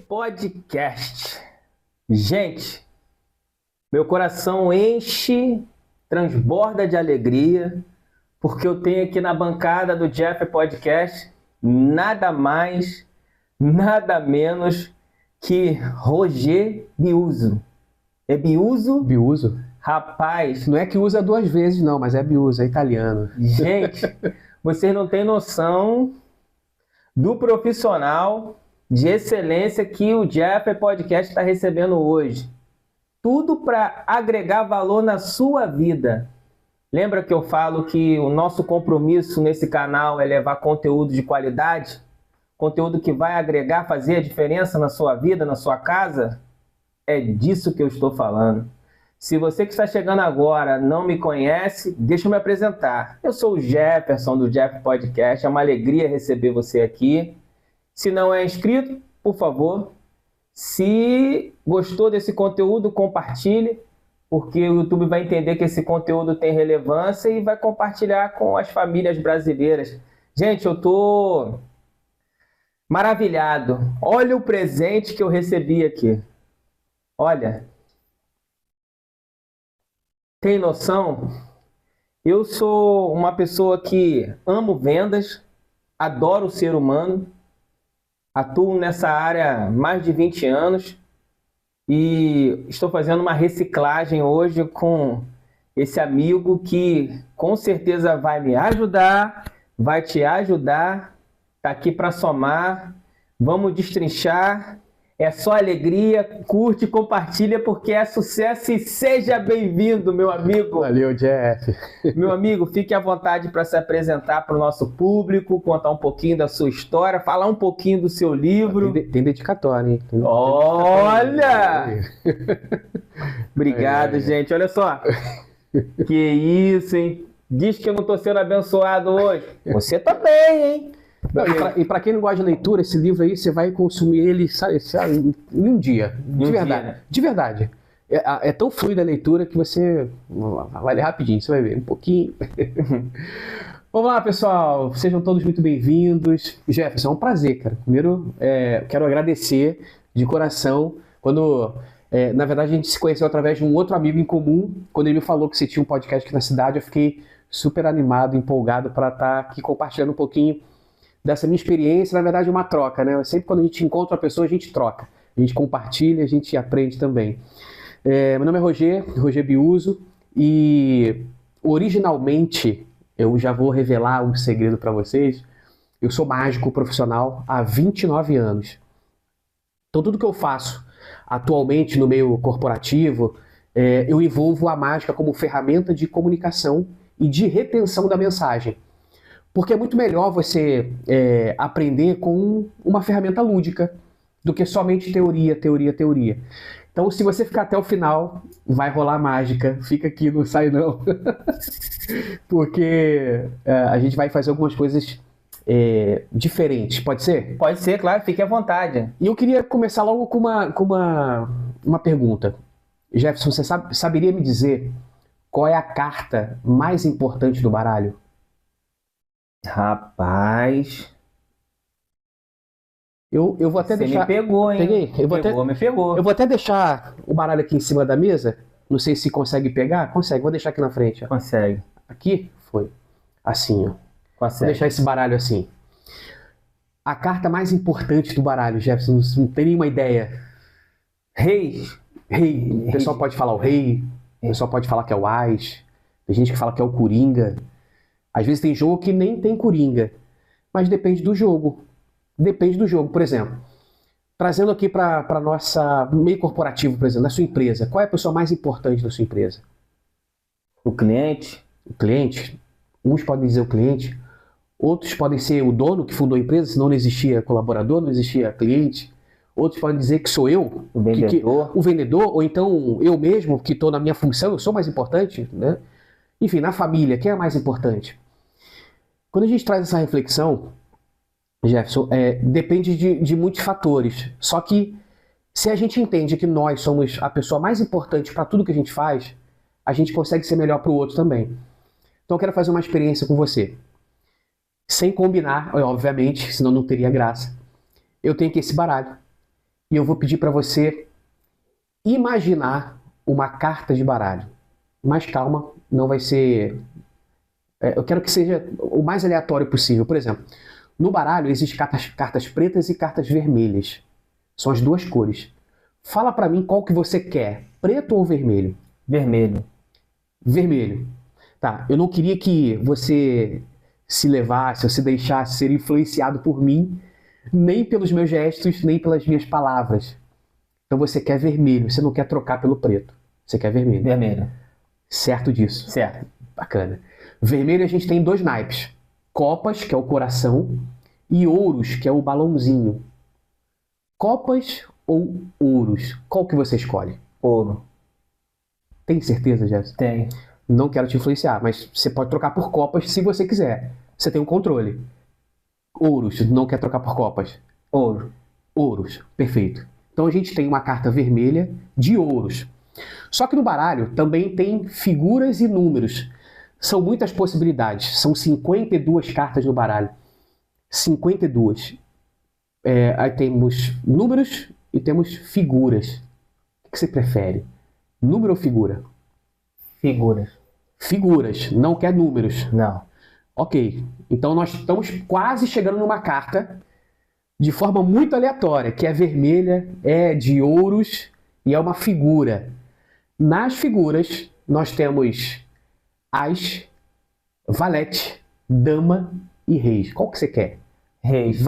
Podcast. Gente, meu coração transborda de alegria, porque eu tenho aqui na bancada do Jeff Podcast nada mais, nada menos que Roger Biuso. É Biuso? Biuso? Rapaz, não é que usa duas vezes não, mas é Biuso, é italiano. Gente, vocês não têm noção do profissional de excelência que o Jeff Podcast está recebendo hoje. Tudo para agregar valor na sua vida. Lembra que eu falo que o nosso compromisso nesse canal é levar conteúdo de qualidade? Conteúdo que vai agregar, fazer a diferença na sua vida, na sua casa? É disso que eu estou falando. Se você que está chegando agora não me conhece, deixa eu me apresentar. Eu sou o Jefferson do Jeff Podcast, é uma alegria receber você aqui. Se não é inscrito, por favor, se gostou desse conteúdo, compartilhe, porque o YouTube vai entender que esse conteúdo tem relevância e vai compartilhar com as famílias brasileiras. Gente, eu estou maravilhado. Olha o presente que eu recebi aqui. Olha. Tem noção? Eu sou uma pessoa que amo vendas, adoro o ser humano, atuo nessa área há mais de 20 anos e estou fazendo uma reciclagem hoje com esse amigo que com certeza vai me ajudar, vai te ajudar, está aqui para somar, vamos destrinchar. É só alegria, curte, compartilha, porque é sucesso e seja bem-vindo, meu amigo. Valeu, Jeff. Meu amigo, fique à vontade para se apresentar para o nosso público, contar um pouquinho da sua história, falar um pouquinho do seu livro. Tem dedicatória, hein? Olha! Obrigado, gente. Olha só. Que isso, hein? Diz que eu não estou sendo abençoado hoje. Você também, hein? E para quem não gosta de leitura, esse livro aí, você vai consumir ele sabe, em um dia. De verdade. Dia. De verdade. É tão fluida a leitura que você vai ler rapidinho, você vai ver um pouquinho. Vamos lá, pessoal. Sejam todos muito bem-vindos. Jefferson, é um prazer, cara. Primeiro, quero agradecer de coração. Quando, na verdade, a gente se conheceu através de um outro amigo em comum. Quando ele me falou que você tinha um podcast aqui na cidade, eu fiquei super animado, empolgado para estar aqui compartilhando um pouquinho dessa minha experiência. Na verdade, é uma troca, né? Sempre quando a gente encontra uma pessoa, a gente troca. A gente compartilha, a gente aprende também. Meu nome é Roger Biuso, e originalmente, eu já vou revelar um segredo para vocês, eu sou mágico profissional há 29 anos. Então, tudo que eu faço atualmente no meio corporativo, eu envolvo a mágica como ferramenta de comunicação e de retenção da mensagem. Porque é muito melhor você aprender com uma ferramenta lúdica do que somente teoria. Então, se você ficar até o final, vai rolar mágica. Fica aqui, não sai não. Porque a gente vai fazer algumas coisas diferentes. Pode ser? Pode ser, claro. Fique à vontade. E eu queria começar logo com uma pergunta. Jefferson, você saberia me dizer qual é a carta mais importante do baralho? Rapaz, eu vou até deixar. Você me pegou, hein? Peguei? Me pegou. Eu vou até deixar o baralho aqui em cima da mesa. Não sei se consegue pegar. Consegue, vou deixar aqui na frente. Ó. Consegue. Aqui? Foi. Assim, ó. Consegue. Vou deixar esse baralho assim. A carta mais importante do baralho, Jefferson, não tem nenhuma ideia. Rei. O pessoal pode falar o rei. O pessoal pode falar que é o as. Tem gente que fala que é o coringa. Às vezes tem jogo que nem tem coringa, mas depende do jogo. Por exemplo, trazendo aqui para nossa meio corporativo, por exemplo, na sua empresa, qual é a pessoa mais importante da sua empresa? O cliente. O cliente? Uns podem dizer o cliente, outros podem ser o dono que fundou a empresa, senão não existia colaborador, não existia cliente. Outros podem dizer que sou eu, o vendedor. O vendedor, ou então eu mesmo, que estou na minha função, eu sou mais importante, né? Enfim, na família, quem é mais importante? Quando a gente traz essa reflexão, Jefferson, depende de muitos fatores. Só que se a gente entende que nós somos a pessoa mais importante para tudo que a gente faz, a gente consegue ser melhor para o outro também. Então eu quero fazer uma experiência com você. Sem combinar, obviamente, senão não teria graça. Eu tenho aqui esse baralho. e eu vou pedir para você imaginar uma carta de baralho. Mas calma, não vai ser... eu quero que seja o mais aleatório possível. Por exemplo, no baralho existem cartas pretas e cartas vermelhas. São as duas cores. Fala para mim qual que você quer, preto ou vermelho? Vermelho. Vermelho. Tá, eu não queria que você se levasse ou se deixasse ser influenciado por mim, nem pelos meus gestos, nem pelas minhas palavras. Então você quer vermelho, você não quer trocar pelo preto. Você quer vermelho. Vermelho. Certo disso. Certo. Bacana. Vermelho a gente tem dois naipes. Copas, que é o coração, e ouros, que é o balãozinho. Copas ou ouros? Qual que você escolhe? Ouro. Tem certeza, Jéssica? Tem. Não quero te influenciar, mas você pode trocar por copas se você quiser. Você tem um controle. Ouros, não quer trocar por copas? Ouro. Ouros, perfeito. Então a gente tem uma carta vermelha de ouros. Só que no baralho também tem figuras e números. São muitas possibilidades. São 52 cartas no baralho. 52. Aí temos números e temos figuras. O que você prefere? Número ou figura? Figuras. Figuras, não quer números. Não. Ok, então nós estamos quase chegando numa carta de forma muito aleatória, que é vermelha, é de ouros e é uma figura. Nas figuras, nós temos as, valete, dama e reis. Qual que você quer? Reis.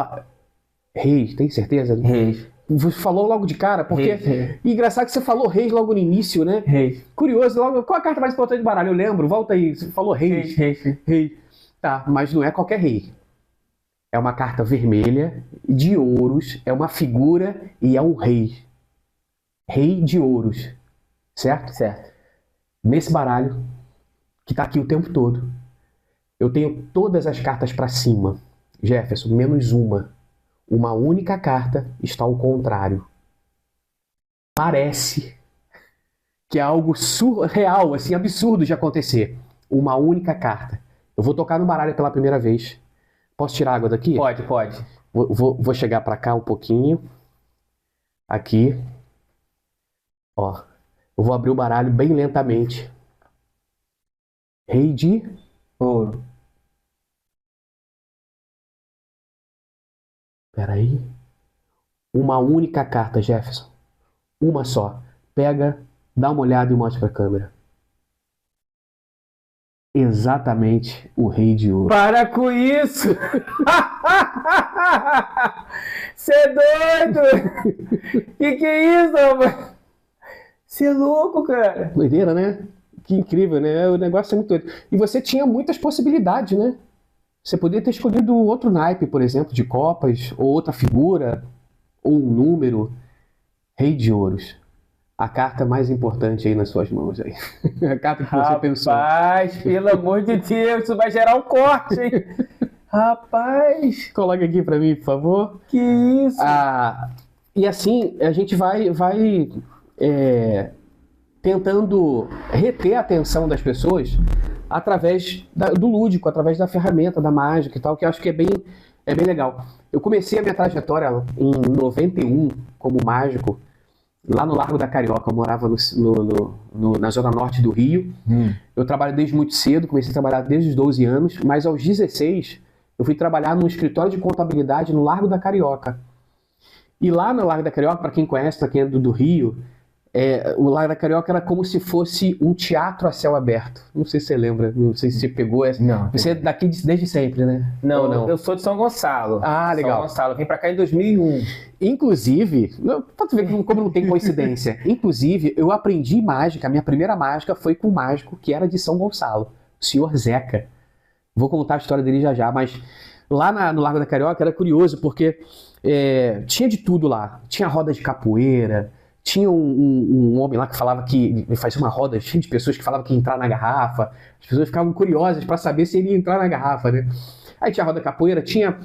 Reis, tem certeza? Reis. Você falou logo de cara, porque... Reis. Engraçado que você falou reis logo no início, né? Reis. Curioso, logo, qual a carta mais importante do baralho? Eu lembro, volta aí, você falou reis. Reis. Rei. Tá, mas não é qualquer rei. É uma carta vermelha, de ouros, é uma figura e é um rei. Rei de ouros. Certo? Certo. Nesse baralho, que tá aqui o tempo todo, eu tenho todas as cartas para cima. Jefferson, menos uma. Uma única carta está ao contrário. Parece que é algo surreal, assim, absurdo de acontecer. Uma única carta. Eu vou tocar no baralho pela primeira vez. Posso tirar água daqui? Pode, pode. Vou chegar para cá um pouquinho. Aqui. Ó. Eu vou abrir o baralho bem lentamente. Rei de Ouro. Peraí. Uma única carta, Jefferson. Uma só. Pega, dá uma olhada e mostra pra câmera. Exatamente o rei de ouro. Para com isso! Você é doido! Que é isso, rapaz? Você é louco, cara! Doideira, né? Que incrível, né? O negócio é muito doido. E você tinha muitas possibilidades, né? Você poderia ter escolhido outro naipe, por exemplo, de copas, ou outra figura, ou um número. Rei de ouros. A carta mais importante aí nas suas mãos aí. A carta que você pensou. Rapaz, pelo amor de Deus, isso vai gerar um corte, hein? Rapaz! Coloca aqui pra mim, por favor. Que isso? E assim, a gente vai tentando reter a atenção das pessoas através do lúdico, através da ferramenta, da mágica e tal, que eu acho que é bem legal. Eu comecei a minha trajetória em 91 como mágico, lá no Largo da Carioca. Eu morava na zona norte do Rio. Eu trabalho desde muito cedo, comecei a trabalhar desde os 12 anos, mas aos 16 eu fui trabalhar num escritório de contabilidade no Largo da Carioca. E lá no Largo da Carioca, para quem conhece, para quem é do Rio, o Largo da Carioca era como se fosse um teatro a céu aberto. Não sei se você lembra, não sei se você pegou essa. Não. Você é daqui desde sempre, né? Não, não, eu sou de São Gonçalo. Ah, legal. São Gonçalo, vim pra cá em 2001. Inclusive, pra tu ver como não tem coincidência. Inclusive, eu aprendi mágica, a minha primeira mágica foi com um mágico que era de São Gonçalo, o senhor Zeca. Vou contar a história dele já, mas lá no Largo da Carioca era curioso, porque tinha de tudo lá. Tinha roda de capoeira, tinha um homem lá que falava que fazia uma roda cheia de pessoas que falavam que ia entrar na garrafa. As pessoas ficavam curiosas para saber se ele ia entrar na garrafa, né? Aí tinha a roda capoeira, tinha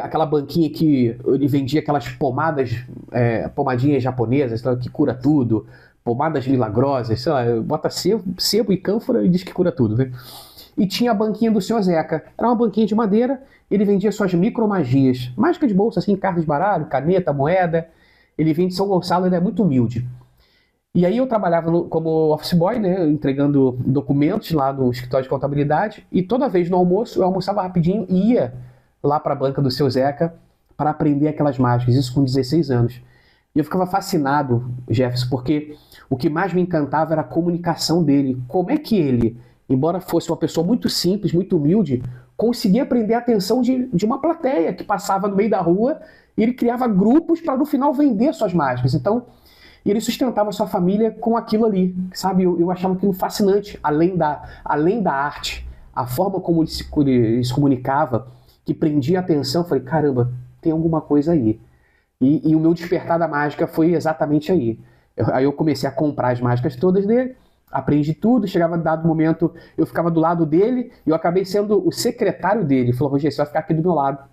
aquela banquinha que ele vendia aquelas pomadinhas japonesas, sei lá, que cura tudo, pomadas milagrosas, sei lá, bota sebo e cânfora e diz que cura tudo, né? E tinha a banquinha do senhor Zeca. Era uma banquinha de madeira, ele vendia suas micromagias, mágica de bolsa, assim, cartas de baralho, caneta, moeda. ele vem de São Gonçalo, ele é muito humilde. E aí eu trabalhava como office boy, né, entregando documentos lá no escritório de contabilidade, e toda vez no almoço, eu almoçava rapidinho e ia lá para a banca do seu Zeca para aprender aquelas mágicas, isso com 16 anos. E eu ficava fascinado, Jefferson, porque o que mais me encantava era a comunicação dele. Como é que ele, embora fosse uma pessoa muito simples, muito humilde, conseguia prender a atenção de uma plateia que passava no meio da rua, e ele criava grupos para no final vender suas mágicas. Então, ele sustentava a sua família com aquilo ali, sabe? Eu achava aquilo fascinante, além da arte, a forma como ele se comunicava, que prendia a atenção. Eu falei, caramba, tem alguma coisa aí. E o meu despertar da mágica foi exatamente aí. Aí eu comecei a comprar as mágicas todas dele, aprendi tudo, chegava dado momento, eu ficava do lado dele, e eu acabei sendo o secretário dele. Ele falou, Rogério, você vai ficar aqui do meu lado.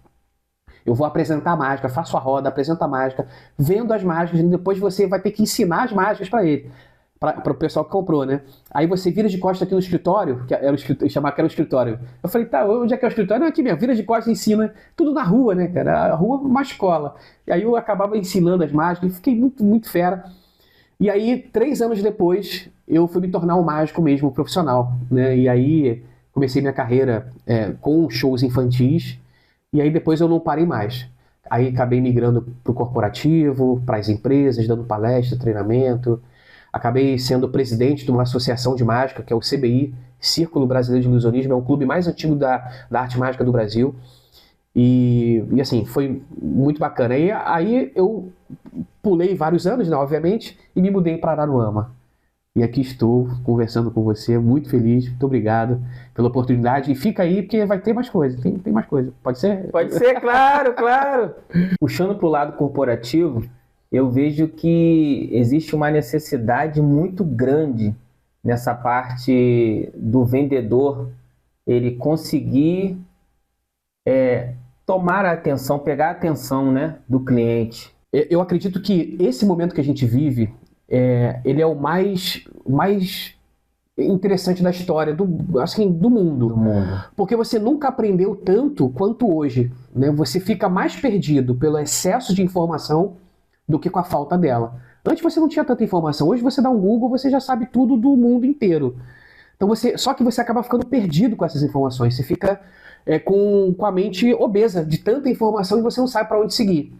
Eu vou apresentar a mágica, faço a roda, apresento a mágica, vendo as mágicas, e depois você vai ter que ensinar as mágicas para ele, para o pessoal que comprou, né? Aí você vira de costas aqui no escritório, que era chamava que era o escritório. Eu falei, tá, onde é que é o escritório? Não, aqui mesmo, vira de costas e ensina, tudo na rua, né, cara? A rua é uma escola. E aí eu acabava ensinando as mágicas, e fiquei muito, muito fera. E aí, 3 anos depois, eu fui me tornar um mágico mesmo, profissional, né? E aí comecei minha carreira com shows infantis, e aí depois eu não parei mais. Aí acabei migrando para o corporativo, para as empresas, dando palestra, treinamento. Acabei sendo presidente de uma associação de mágica, que é o CBI, Círculo Brasileiro de Ilusionismo, é o clube mais antigo da arte mágica do Brasil. E assim, foi muito bacana. Aí eu pulei vários anos, né, obviamente, e me mudei para Araruama. E aqui estou conversando com você, muito feliz, muito obrigado pela oportunidade. E fica aí, porque vai ter mais coisa, tem mais coisa. Pode ser? Pode ser, claro, claro. Puxando para o lado corporativo, eu vejo que existe uma necessidade muito grande nessa parte do vendedor, ele conseguir tomar a atenção, pegar a atenção, né, do cliente. Eu acredito que esse momento que a gente vive, ele é o mais interessante da história do mundo. Porque você nunca aprendeu tanto quanto hoje, né? Você fica mais perdido pelo excesso de informação do que com a falta dela. Antes você não tinha tanta informação. Hoje você dá um Google, você já sabe tudo do mundo inteiro. Então só que você acaba ficando perdido com essas informações. Você fica com a mente obesa de tanta informação e você não sabe para onde seguir.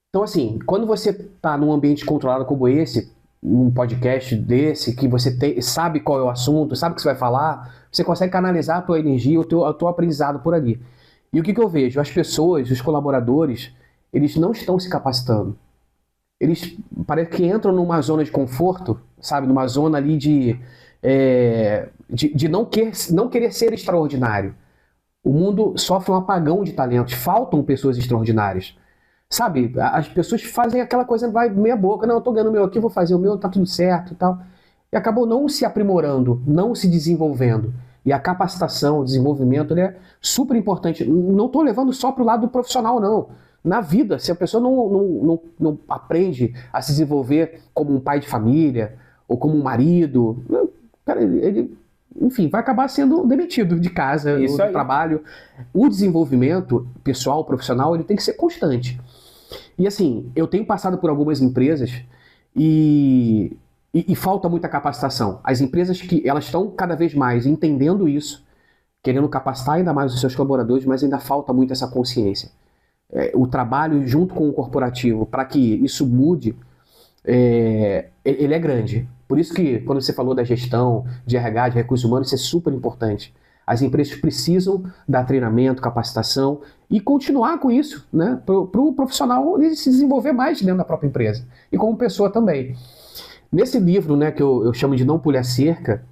Então, assim, quando você está num ambiente controlado como esse, um podcast desse, que você sabe qual é o assunto, sabe o que você vai falar, você consegue canalizar a tua energia, o teu aprendizado por ali. E o que eu vejo? As pessoas, os colaboradores, eles não estão se capacitando. Eles parece que entram numa zona de conforto, sabe? Numa zona ali de não querer ser extraordinário. O mundo sofre um apagão de talentos, faltam pessoas extraordinárias. Sabe, as pessoas fazem aquela coisa, vai meia boca, não, eu tô ganhando o meu aqui, vou fazer o meu, tá tudo certo e tal. E acabam não se aprimorando, não se desenvolvendo. E a capacitação, o desenvolvimento, ele é super importante. Não tô levando só pro lado profissional, não. Na vida, se a pessoa não aprende a se desenvolver como um pai de família, ou como um marido, cara, ele enfim, vai acabar sendo demitido de casa, do trabalho. O desenvolvimento pessoal, profissional, ele tem que ser constante. E assim, eu tenho passado por algumas empresas e falta muita capacitação. As empresas que elas estão cada vez mais entendendo isso, querendo capacitar ainda mais os seus colaboradores, mas ainda falta muito essa consciência. O trabalho junto com o corporativo, para que isso mude, ele é grande. Por isso que quando você falou da gestão, de RH, de recursos humanos, isso é super importante. As empresas precisam dar treinamento, capacitação e continuar com isso, né? Para o profissional ele se desenvolver mais dentro da própria empresa. E como pessoa também. Nesse livro, né, que eu chamo de Não Pule a Cerca,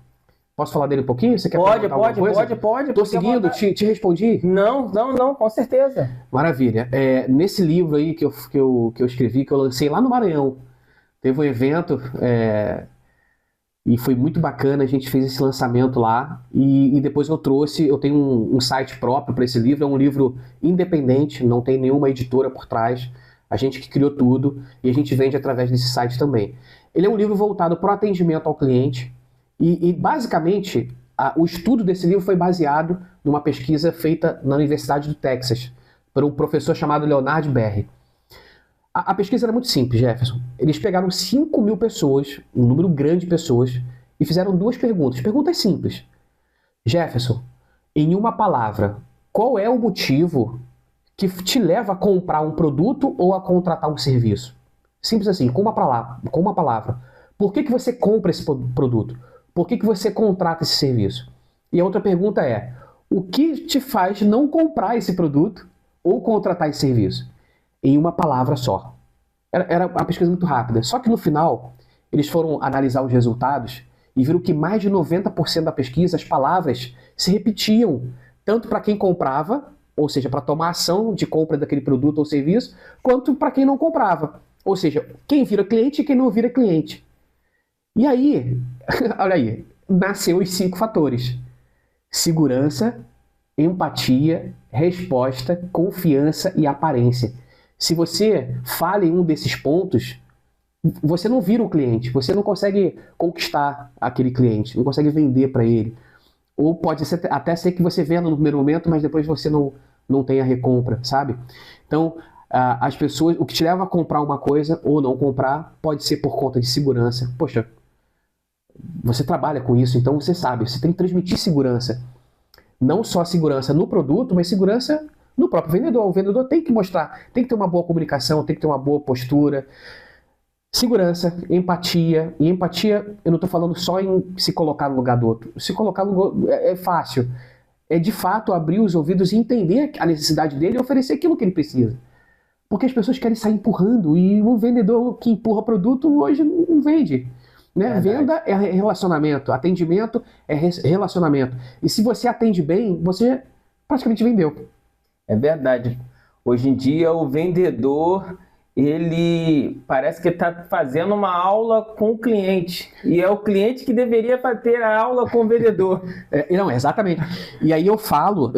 posso falar dele um pouquinho? Você quer pode. Tô seguindo? Te respondi? Não, com certeza. Maravilha. Nesse livro aí que eu escrevi, que eu lancei lá no Maranhão, teve um evento... E foi muito bacana, a gente fez esse lançamento lá e depois eu tenho um site próprio para esse livro, é um livro independente, não tem nenhuma editora por trás, a gente que criou tudo e a gente vende através desse site também. Ele é um livro voltado para o atendimento ao cliente e basicamente o estudo desse livro foi baseado numa pesquisa feita na Universidade do Texas por um professor chamado Leonard Berry. A pesquisa era muito simples, Jefferson. Eles pegaram 5.000 pessoas, um número grande de pessoas, e fizeram 2 perguntas. Perguntas simples. Jefferson, em uma palavra, qual é o motivo que te leva a comprar um produto ou a contratar um serviço? Simples assim, com uma palavra. Por que você compra esse produto? Por que você contrata esse serviço? E a outra pergunta é, o que te faz não comprar esse produto ou contratar esse serviço? Em uma palavra só. Era uma pesquisa muito rápida. Só que no final, eles foram analisar os resultados e viram que mais de 90% da pesquisa, as palavras se repetiam, tanto para quem comprava, ou seja, para tomar ação de compra daquele produto ou serviço, quanto para quem não comprava. Ou seja, quem vira cliente e quem não vira cliente. E aí, olha aí, nasceu os 5 fatores. Segurança, empatia, resposta, confiança e aparência. Se você falha em um desses pontos, você não vira o cliente, você não consegue conquistar aquele cliente, não consegue vender para ele. Ou pode até ser que você venda no primeiro momento, mas depois você não tenha recompra, sabe? Então, as pessoas, o que te leva a comprar uma coisa ou não comprar pode ser por conta de segurança. Poxa, você trabalha com isso, então você sabe, você tem que transmitir segurança. Não só segurança no produto, mas segurança no próprio vendedor. O vendedor tem que mostrar, tem que ter uma boa comunicação, tem que ter uma boa postura. Segurança, empatia. E empatia, eu não estou falando só em se colocar no lugar do outro. Se colocar no lugar é fácil. É de fato abrir os ouvidos e entender a necessidade dele e oferecer aquilo que ele precisa. Porque as pessoas querem sair empurrando e o vendedor que empurra produto hoje não vende. Né? Venda é relacionamento, atendimento é relacionamento. E se você atende bem, você praticamente vendeu. É verdade. Hoje em dia o vendedor, ele parece que está fazendo uma aula com o cliente. E é o cliente que deveria ter a aula com o vendedor. Não, exatamente. E aí eu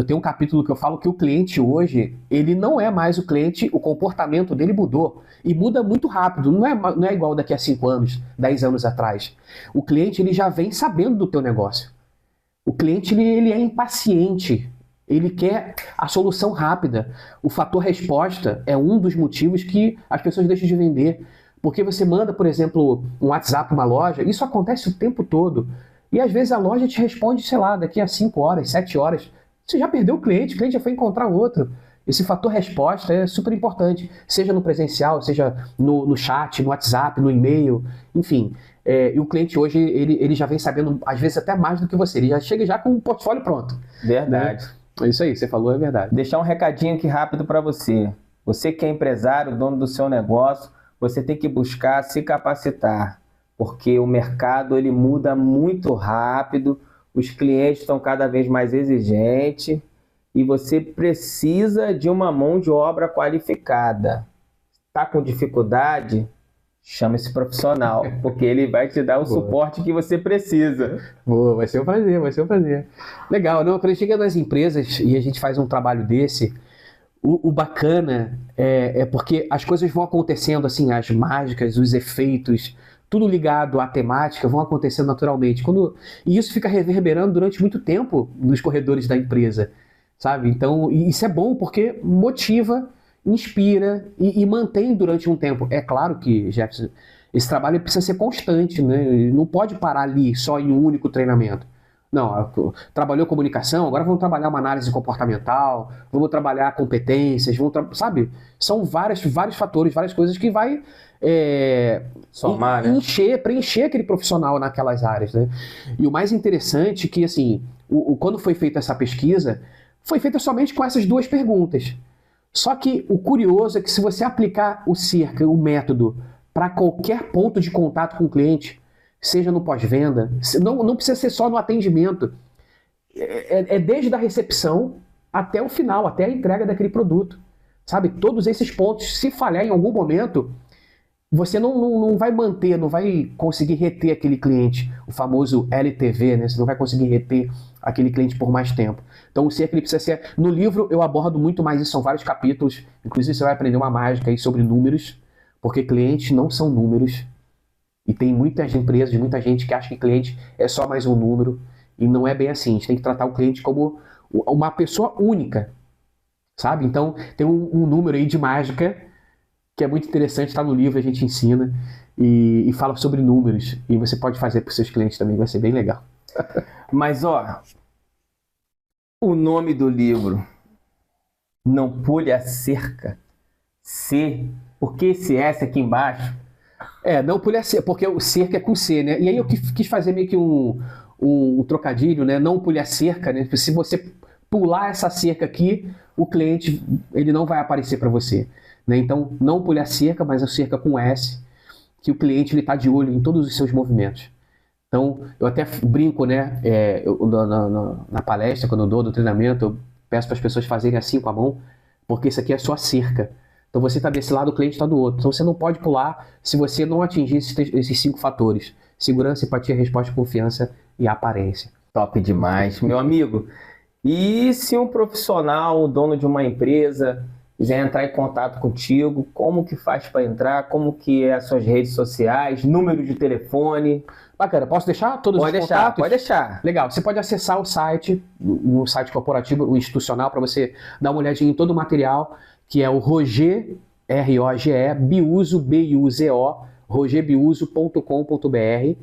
tenho um capítulo que eu falo que o cliente hoje, ele não é mais o cliente, o comportamento dele mudou. E muda muito rápido, não é igual daqui a 5 anos, 10 anos atrás. O cliente, ele já vem sabendo do teu negócio. O cliente, ele é impaciente. Ele quer a solução rápida. O fator resposta é um dos motivos que as pessoas deixam de vender. Porque você manda, por exemplo, um WhatsApp para uma loja, isso acontece o tempo todo. E às vezes a loja te responde, sei lá, daqui a 5 horas, 7 horas. Você já perdeu o cliente já foi encontrar outro. Esse fator resposta é super importante, seja no presencial, seja no chat, no WhatsApp, no e-mail, enfim. E o cliente hoje, ele já vem sabendo, às vezes até mais do que você, ele já chega já com o portfólio pronto. Verdade. Né? É isso aí, você falou, é verdade. Deixar um recadinho aqui rápido para você. Você que é empresário, dono do seu negócio, você tem que buscar se capacitar, porque o mercado ele muda muito rápido, os clientes estão cada vez mais exigentes e você precisa de uma mão de obra qualificada. Está com dificuldade? Chama esse profissional, porque ele vai te dar o suporte que você precisa. Boa, vai ser um prazer, vai ser um prazer. Legal, não? Quando chega nas empresas e a gente faz um trabalho desse, o bacana é porque as coisas vão acontecendo, assim, as mágicas, os efeitos, tudo ligado à temática vão acontecendo naturalmente. E isso fica reverberando durante muito tempo nos corredores da empresa, sabe? Então, isso é bom porque motiva, inspira e mantém durante um tempo. É claro que, Jefferson, esse trabalho precisa ser constante, né? Não pode parar ali só em um único treinamento. Não, trabalhou comunicação, agora vamos trabalhar uma análise comportamental, vamos trabalhar competências, sabe? São vários fatores, várias coisas que vai somar, né? Preencher aquele profissional naquelas áreas, né? E o mais interessante é que, assim, quando foi feita essa pesquisa, foi feita somente com essas 2 perguntas. Só que o curioso é que se você aplicar o método para qualquer ponto de contato com o cliente, seja no pós-venda, não precisa ser só no atendimento, é desde a recepção até o final, até a entrega daquele produto, sabe? Todos esses pontos, se falhar em algum momento, você não vai manter, não vai conseguir reter aquele cliente, o famoso LTV, né? Você não vai conseguir reter aquele cliente por mais tempo. Então, se ele precisa ser... No livro eu abordo muito mais isso, são vários capítulos, inclusive você vai aprender uma mágica aí sobre números, porque clientes não são números, e tem muitas empresas, muita gente que acha que cliente é só mais um número, e não é bem assim. A gente tem que tratar o cliente como uma pessoa única, sabe? Então, tem um número aí de mágica, que é muito interessante, está no livro, a gente ensina e fala sobre números. E você pode fazer para os seus clientes também, vai ser bem legal. Mas, ó, o nome do livro, Não Pule a Cerca, por que esse S aqui embaixo? Não pule a cerca, porque o cerca é com C, né? E aí eu quis fazer meio que um trocadilho, né? Não pule a cerca, né? Se você pular essa cerca aqui, o cliente ele não vai aparecer para você, né? Então, não pule a cerca, mas a cerca com S, que o cliente está de olho em todos os seus movimentos. Então, eu até brinco, né? Na palestra, quando eu dou do treinamento, eu peço para as pessoas fazerem assim com a mão, porque isso aqui é só cerca. Então, você está desse lado, o cliente está do outro. Então, você não pode pular se você não atingir esses 5 fatores: segurança, empatia, resposta, confiança e aparência. Top demais, meu amigo. E se um profissional, o dono de uma empresa, quiser entrar em contato contigo, como que faz para entrar? Como que é as suas redes sociais, número de telefone? Bacana, posso deixar todos os contatos? Pode deixar. Legal, você pode acessar o site, no site corporativo, o institucional, para você dar uma olhadinha em todo o material, que é o Roger, R-O-G-E, Biuso, B-I-U-Z-O, rogerbiuso.com.br.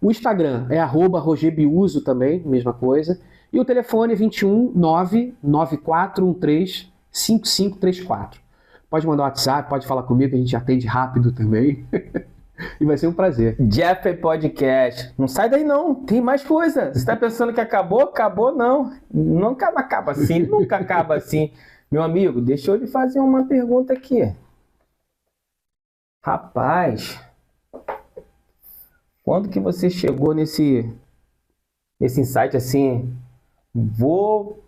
O Instagram é @rogerbiuso também, mesma coisa. E o telefone é 21 99413 5534. Pode mandar um WhatsApp, pode falar comigo, que a gente atende rápido também. E vai ser um prazer. Jeff Podcast. Não sai daí não, tem mais coisa. Você está pensando que acabou? Acabou não. Nunca acaba assim, nunca acaba assim. Meu amigo, deixa eu lhe fazer uma pergunta aqui. Rapaz, quando que você chegou nesse insight assim, vou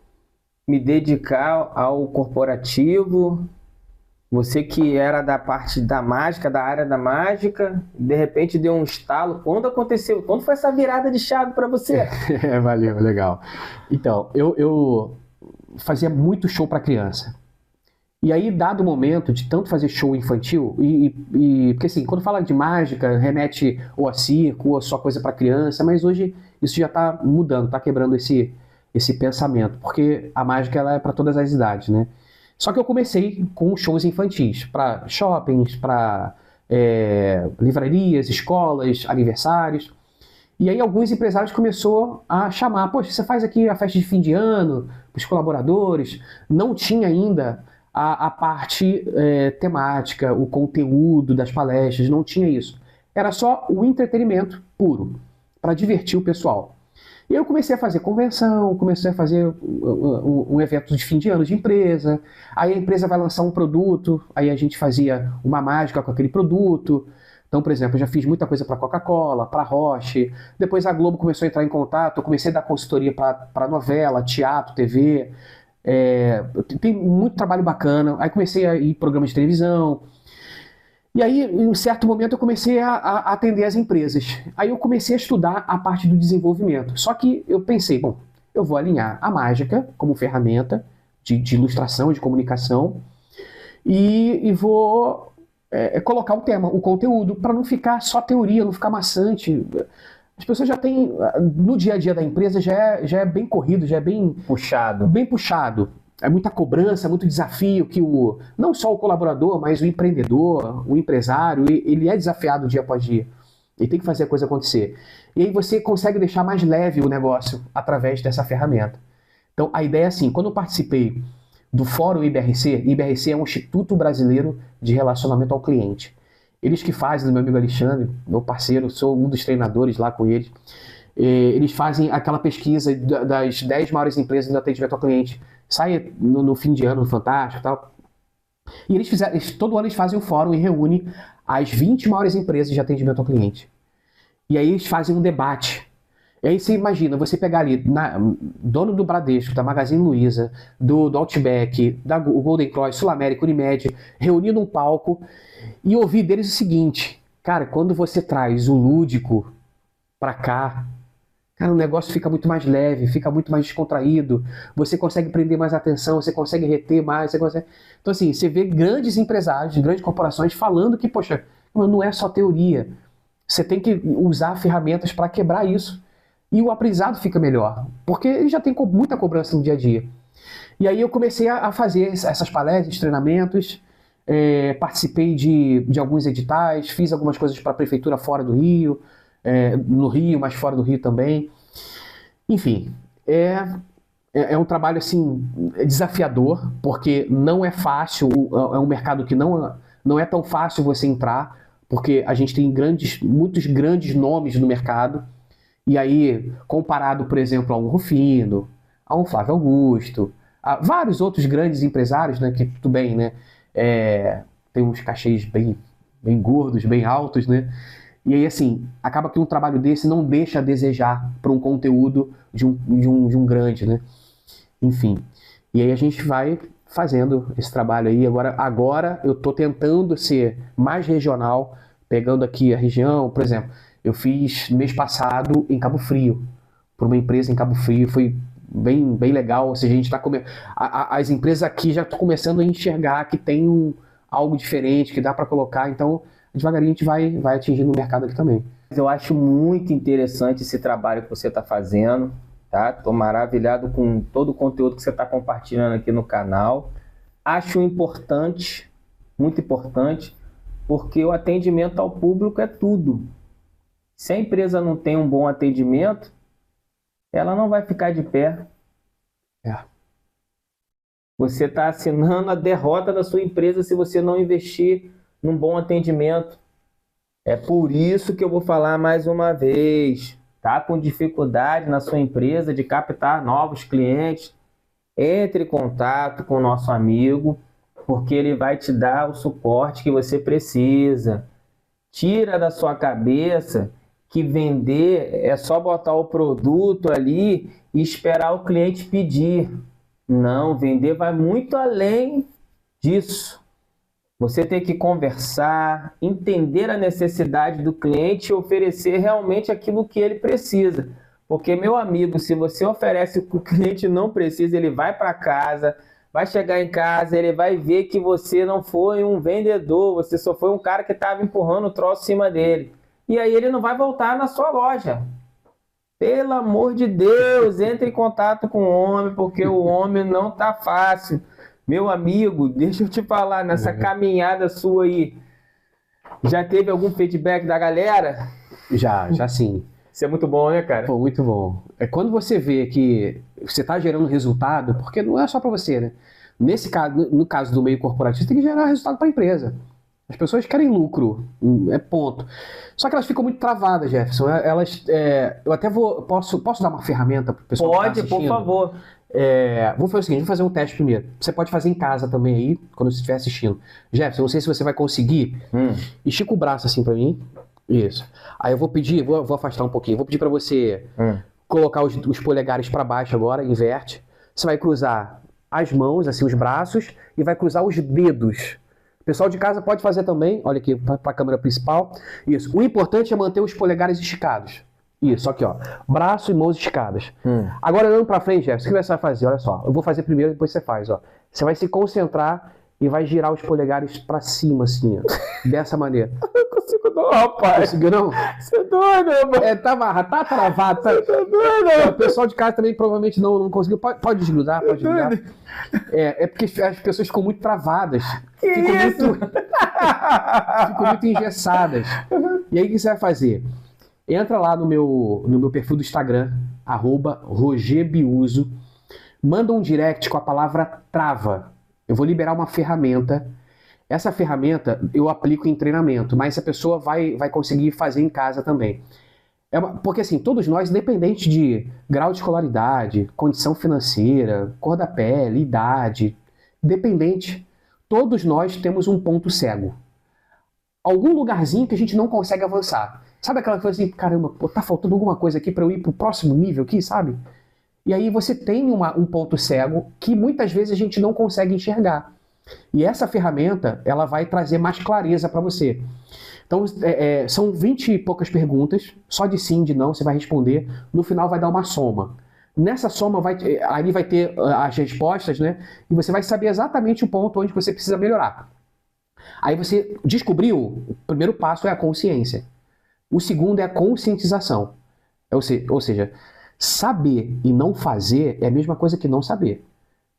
me dedicar ao corporativo, você que era da parte da mágica, da área da mágica, de repente deu um estalo. Quando aconteceu? Quando foi essa virada de chave para você? Valeu, legal. Então, eu fazia muito show para criança. E aí, dado o momento de tanto fazer show infantil, porque assim, quando fala de mágica, remete ou a circo, ou a só coisa para criança, mas hoje isso já está mudando, está quebrando esse pensamento, porque a mágica ela é para todas as idades, né? Só que eu comecei com shows infantis, para shoppings, para livrarias, escolas, aniversários. E aí alguns empresários começaram a chamar, poxa, você faz aqui a festa de fim de ano, para os colaboradores. Não tinha ainda a parte temática, o conteúdo das palestras, não tinha isso. Era só o entretenimento puro, para divertir o pessoal. E eu comecei a fazer convenção, comecei a fazer um evento de fim de ano de empresa. Aí a empresa vai lançar um produto, aí a gente fazia uma mágica com aquele produto. Então, por exemplo, eu já fiz muita coisa para Coca-Cola, para Roche. Depois a Globo começou a entrar em contato, eu comecei a dar consultoria para novela, teatro, TV. Tem muito trabalho bacana. Aí comecei a ir em programas de televisão. E aí, em um certo momento, eu comecei a atender as empresas. Aí eu comecei a estudar a parte do desenvolvimento. Só que eu pensei, bom, eu vou alinhar a mágica como ferramenta de ilustração, de comunicação, e vou colocar o tema, o conteúdo, para não ficar só teoria, não ficar maçante. As pessoas já têm, no dia a dia da empresa, já é bem corrido, já é bem puxado. Bem puxado. É muita cobrança, muito desafio que não só o colaborador, mas o empreendedor, o empresário, ele é desafiado dia após dia. Ele tem que fazer a coisa acontecer. E aí você consegue deixar mais leve o negócio através dessa ferramenta. Então a ideia é assim, quando eu participei do Fórum IBRC é um Instituto Brasileiro de Relacionamento ao Cliente. Eles que fazem, meu amigo Alexandre, meu parceiro, sou um dos treinadores lá com eles, eles fazem aquela pesquisa das 10 maiores empresas de atendimento ao cliente. Sai no fim de ano, no Fantástico e tal. E todo ano eles fazem um fórum e reúnem as 20 maiores empresas de atendimento ao cliente. E aí eles fazem um debate. E aí você imagina, você pegar ali, dono do Bradesco, da Magazine Luiza, do Outback, da Golden Cross, Sul América, Unimed, reunindo um palco e ouvir deles o seguinte: cara, quando você traz o lúdico pra cá, cara, o negócio fica muito mais leve, fica muito mais descontraído, você consegue prender mais atenção, você consegue reter mais, Então assim, você vê grandes empresários, grandes corporações falando que, poxa, não é só teoria, você tem que usar ferramentas para quebrar isso. E o aprendizado fica melhor, porque ele já tem muita cobrança no dia a dia. E aí eu comecei a fazer essas palestras, treinamentos, participei de alguns editais, fiz algumas coisas para a prefeitura fora do Rio, no Rio, mas fora do Rio também. Enfim, é um trabalho assim, desafiador, porque não é fácil, é um mercado que não é tão fácil você entrar, porque a gente tem muitos grandes nomes no mercado, e aí, comparado, por exemplo, a um Rufino, a um Flávio Augusto, a vários outros grandes empresários, né, que tudo bem, né, tem uns cachês bem gordos, bem altos, né, e aí, assim, acaba que um trabalho desse não deixa a desejar para um conteúdo de um grande, né, enfim. E aí a gente vai fazendo esse trabalho aí. Agora eu estou tentando ser mais regional, pegando aqui a região, por exemplo, eu fiz mês passado em Cabo Frio, para uma empresa em Cabo Frio, foi bem legal, ou seja, a gente está as empresas aqui já estão começando a enxergar que tem algo diferente, que dá para colocar, então devagarinho a gente vai atingindo o mercado aqui também. Eu acho muito interessante esse trabalho que você está fazendo, tá? Tô maravilhado com todo o conteúdo que você está compartilhando aqui no canal. Acho importante, muito importante, porque o atendimento ao público é tudo. Se a empresa não tem um bom atendimento, ela não vai ficar de pé. Você está assinando a derrota da sua empresa se você não investir num bom atendimento. É por isso que eu vou falar mais uma vez. Tá com dificuldade na sua empresa de captar novos clientes? Entre em contato com o nosso amigo, porque ele vai te dar o suporte que você precisa. Tira da sua cabeça que vender é só botar o produto ali e esperar o cliente pedir. Não, vender vai muito além disso. Você tem que conversar, entender a necessidade do cliente e oferecer realmente aquilo que ele precisa. Porque, meu amigo, se você oferece o que o cliente não precisa, ele vai para casa, vai chegar em casa, ele vai ver que você não foi um vendedor, você só foi um cara que estava empurrando o troço em cima dele. E aí ele não vai voltar na sua loja. Pelo amor de Deus, entre em contato com o homem, porque o homem não tá fácil. Meu amigo, deixa eu te falar, nessa caminhada sua aí, já teve algum feedback da galera? Já sim. Isso é muito bom, né, cara? Pô, muito bom. É quando você vê que você está gerando resultado, porque não é só para você, né? Nesse caso, no caso do meio corporativo, você tem que gerar resultado para a empresa. As pessoas querem lucro, ponto. Só que elas ficam muito travadas, Jefferson. Eu até posso dar uma ferramenta para o pessoal? Pode, por favor. Vou fazer o seguinte, vou fazer um teste primeiro. Você pode fazer em casa também aí, quando você estiver assistindo. Jefferson, não sei se você vai conseguir. Estica o braço assim para mim. Isso. Aí eu vou pedir, vou afastar um pouquinho. Vou pedir para você colocar os polegares para baixo agora, inverte. Você vai cruzar as mãos, assim, os braços, e vai cruzar os dedos. O pessoal de casa pode fazer também, olha aqui para a câmera principal. Isso. O importante é manter os polegares esticados. Isso, aqui ó, braço e mãos esticadas. Agora olhando para frente, Jefferson, o que você vai fazer? Olha só, eu vou fazer primeiro, depois você faz, ó. Você vai se concentrar e vai girar os polegares para cima, assim, ó, dessa maneira. Não consigo não, rapaz. Conseguiu não? Você é doido, mano. Tá travado. Você é doido. O pessoal de casa também provavelmente não conseguiu. Pode desgrudar, pode desgrudar. É porque as pessoas ficam muito travadas. Ficam muito engessadas. E aí o que você vai fazer? Entra lá no meu perfil do Instagram, @rogerbiuso, manda um direct com a palavra trava. Eu vou liberar uma ferramenta. Essa ferramenta eu aplico em treinamento, mas a pessoa vai conseguir fazer em casa também. Porque assim, todos nós, independente de grau de escolaridade, condição financeira, cor da pele, idade, independente, todos nós temos um ponto cego. Algum lugarzinho que a gente não consegue avançar. Sabe aquela coisa assim, caramba, tá faltando alguma coisa aqui para eu ir pro próximo nível aqui, sabe? E aí você tem um ponto cego que muitas vezes a gente não consegue enxergar. E essa ferramenta, ela vai trazer mais clareza para você. Então, são 20 e poucas perguntas, só de sim, de não, você vai responder. No final vai dar uma soma. Nessa soma, ali vai ter as respostas, né? E você vai saber exatamente o ponto onde você precisa melhorar. Aí você descobriu, o primeiro passo é a consciência. O segundo é a conscientização. Ou seja, saber e não fazer é a mesma coisa que não saber.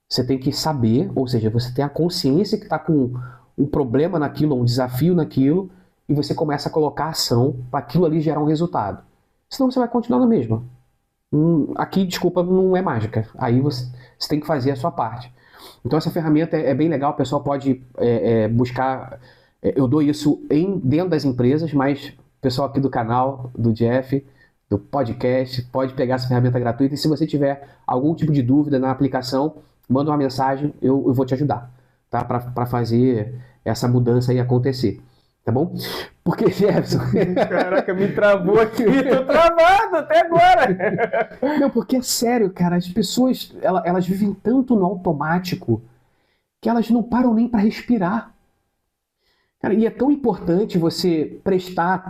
Você tem que saber, ou seja, você tem a consciência que está com um problema naquilo, um desafio naquilo, e você começa a colocar ação para aquilo ali gerar um resultado. Senão você vai continuar na mesma. Aqui, desculpa, não é mágica. Aí você tem que fazer a sua parte. Então essa ferramenta é bem legal, o pessoal pode buscar. Eu dou isso dentro das empresas, mas o pessoal aqui do canal, do Jeff, do podcast, pode pegar essa ferramenta gratuita. E se você tiver algum tipo de dúvida na aplicação, manda uma mensagem, eu vou te ajudar, tá? Para fazer essa mudança aí acontecer. Tá bom? Porque, Jefferson... Caraca, me travou aqui. Tô travado até agora. Não, porque é sério, cara. As pessoas, elas vivem tanto no automático que elas não param nem para respirar. Cara, e é tão importante você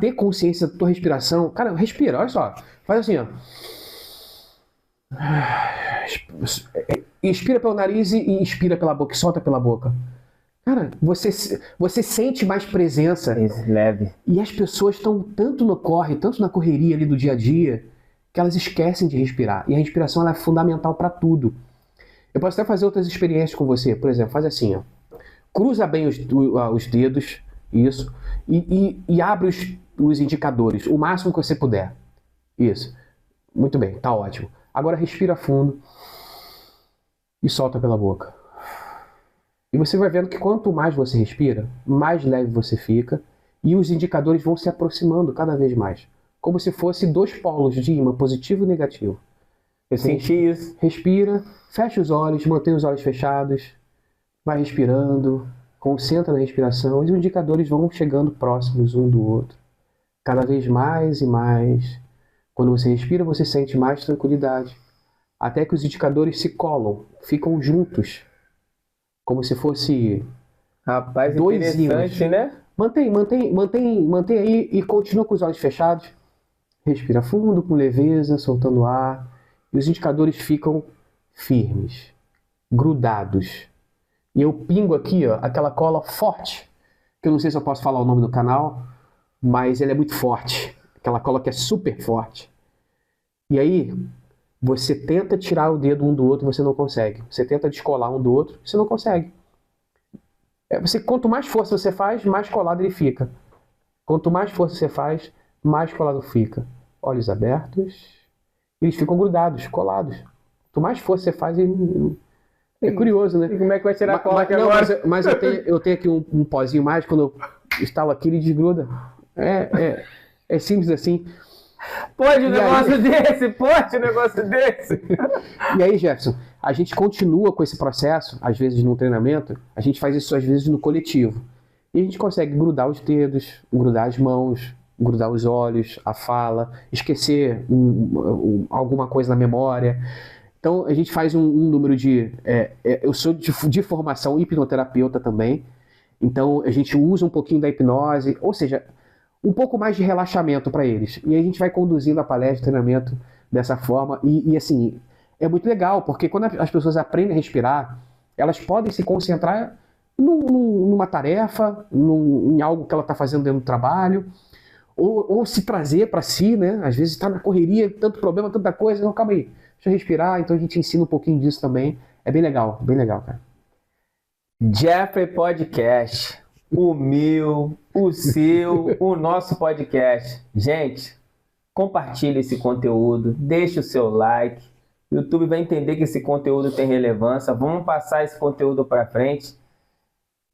ter consciência da tua respiração. Cara, respira, olha só. Faz assim, ó. Inspira pelo nariz e expira pela boca, solta pela boca. Cara, você sente mais presença. Leve. E as pessoas estão tanto no corre, tanto na correria ali do dia a dia, que elas esquecem de respirar. E a respiração ela é fundamental para tudo. Eu posso até fazer outras experiências com você. Por exemplo, faz assim, ó. Cruza bem os dedos, isso, e abre os indicadores, o máximo que você puder. Isso. Muito bem, tá ótimo. Agora respira fundo e solta pela boca. E você vai vendo que quanto mais você respira, mais leve você fica e os indicadores vão se aproximando cada vez mais. Como se fosse dois polos de ímã, positivo e negativo. Eu senti isso. Respira, fecha os olhos, mantém os olhos fechados, vai respirando, concentra na respiração e os indicadores vão chegando próximos um do outro. Cada vez mais e mais. Quando você respira, você sente mais tranquilidade. Até que os indicadores se colam, ficam juntos. Como se fosse Rapaz, dois interessante, ímãs. né? Mantém aí e continua com os olhos fechados. Respira fundo, com leveza, soltando o ar. E os indicadores ficam firmes, grudados. E eu pingo aqui, ó, aquela cola forte, que eu não sei se eu posso falar o nome do canal, mas ela é muito forte. Aquela cola que é super forte. E aí, você tenta tirar o dedo um do outro, você não consegue. Você tenta descolar um do outro, você não consegue. Quanto mais força você faz, mais colado ele fica. Quanto mais força você faz, mais colado fica. Olhos abertos, eles ficam grudados, colados. Quanto mais força você faz, é curioso, né? E como é que vai tirar a cola aqui agora? Mas eu tenho aqui um pozinho mais, quando eu instalo aqui, ele desgruda. É simples assim. Pode um negócio desse? Pode um negócio desse? E aí, Jefferson, a gente continua com esse processo, às vezes no treinamento, a gente faz isso às vezes no coletivo. E a gente consegue grudar os dedos, grudar as mãos, grudar os olhos, a fala, esquecer alguma coisa na memória. Então, a gente faz um número de... eu sou de formação hipnoterapeuta também, então a gente usa um pouquinho da hipnose, ou seja, um pouco mais de relaxamento para eles. E aí a gente vai conduzindo a palestra, o treinamento dessa forma. E assim, é muito legal, porque quando as pessoas aprendem a respirar, elas podem se concentrar numa tarefa, em algo que ela está fazendo dentro do trabalho, ou se trazer para si, né? Às vezes está na correria, tanto problema, tanta coisa. Não, calma aí, deixa eu respirar. Então a gente ensina um pouquinho disso também. É bem legal, cara. Jeffrey Podcast. O meu, o seu, o nosso podcast. Gente, compartilhe esse conteúdo, deixe o seu like. O YouTube vai entender que esse conteúdo tem relevância. Vamos passar esse conteúdo para frente.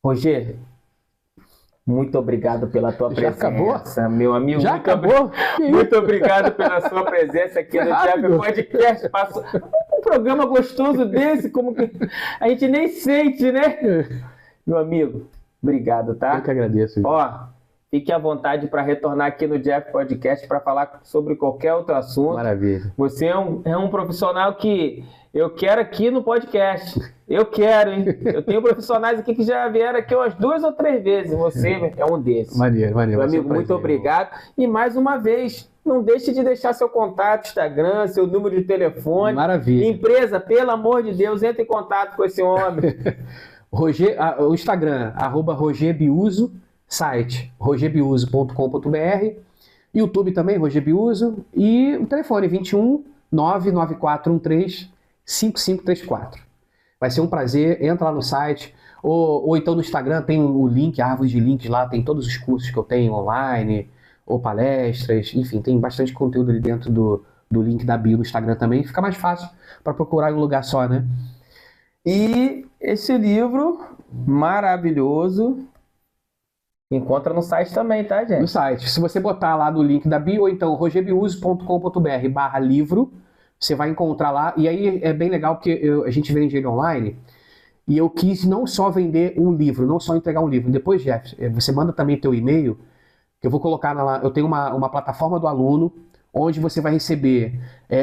Roger, muito obrigado pela tua presença. Já acabou? Meu amigo. Já acabou? Muito obrigado pela sua presença aqui no Jeffrey Podcast. Passou um programa gostoso desse, como que a gente nem sente, né? Meu amigo. Obrigado, tá? Eu que agradeço. Ó, fique à vontade para retornar aqui no Jeff Podcast para falar sobre qualquer outro assunto. Maravilha. Você é um profissional que eu quero aqui no podcast. Eu quero, hein? Eu tenho profissionais aqui que já vieram aqui umas 2 ou 3 vezes. Você é um desses. Maneiro. Meu amigo, muito obrigado. E mais uma vez, não deixe de deixar seu contato, Instagram, seu número de telefone. Maravilha. Empresa, pelo amor de Deus, entre em contato com esse homem. O Instagram, @RogerBiuso, site rogerbiuso.com.br, YouTube também, Roger Biuso, e o telefone 21 99413 5534. Vai ser um prazer, entra lá no site, Ou então no Instagram tem o link, a árvore de links lá, tem todos os cursos que eu tenho online, ou palestras, enfim, tem bastante conteúdo ali dentro do link da bio no Instagram também. Fica mais fácil para procurar em um lugar só, né? E esse livro maravilhoso encontra no site também, tá, gente? No site. Se você botar lá no link da bio, ou então rogerbiuso.com.br/livro, você vai encontrar lá. E aí é bem legal porque a gente vende ele online. E eu quis não só vender um livro, não só entregar um livro. Depois, Jeff, você manda também teu e-mail, que eu vou colocar lá. Eu tenho uma plataforma do aluno, onde você vai receber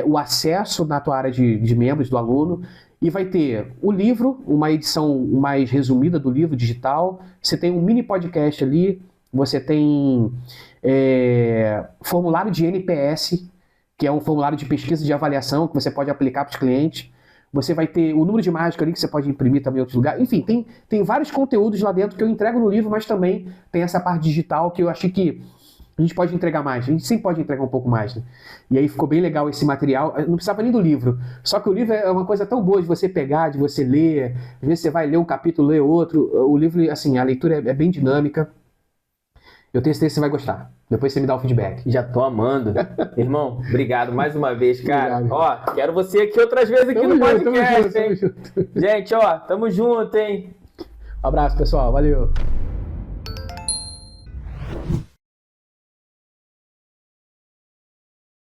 o acesso na tua área de membros do aluno, e vai ter o livro, uma edição mais resumida do livro digital, você tem um mini podcast ali, você tem formulário de NPS, que é um formulário de pesquisa de avaliação que você pode aplicar para os clientes. Você vai ter o número de mágica ali que você pode imprimir também em outros lugares. Enfim, tem vários conteúdos lá dentro que eu entrego no livro, mas também tem essa parte digital que eu achei que a gente pode entregar mais. A gente sempre pode entregar um pouco mais, né? E aí ficou bem legal esse material. Eu não precisava nem do livro. Só que o livro é uma coisa tão boa de você pegar, de você ler. Às vezes você vai ler um capítulo, ler outro. O livro, assim, a leitura é bem dinâmica. Eu tenho certeza que você vai gostar. Depois você me dá o feedback. Já tô amando. Irmão, obrigado mais uma vez, cara. Obrigado. Ó, quero você aqui outras vezes aqui no podcast, hein? Gente, ó, tamo junto, hein? Um abraço, pessoal. Valeu.